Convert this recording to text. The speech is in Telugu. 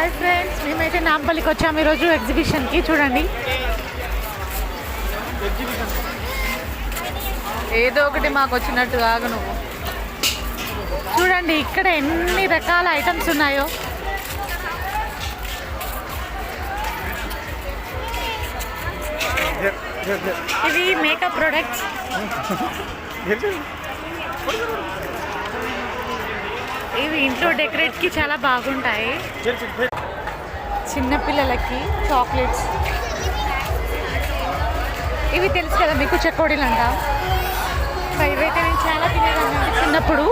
హాయ్ ఫ్రెండ్స్, మేమైతే నాంపల్లికి వచ్చాము ఈరోజు ఎగ్జిబిషన్కి. చూడండి, ఏదో ఒకటి మాకు వచ్చినట్టు ఆగు నువ్వు. చూడండి ఇక్కడ ఎన్ని రకాల ఐటమ్స్ ఉన్నాయో. ఇవి మేకప్ ప్రొడక్ట్స్. ఇవి ఇంట్లో డెకరేట్కి చాలా బాగుంటాయి. చిన్నపిల్లలకి చాక్లెట్స్. ఇవి తెలుసు కదా మీకు, చెకోడీలు అంటాం. ఇవైతే నేను చాలా తినేదాన్ని చిన్నప్పుడు.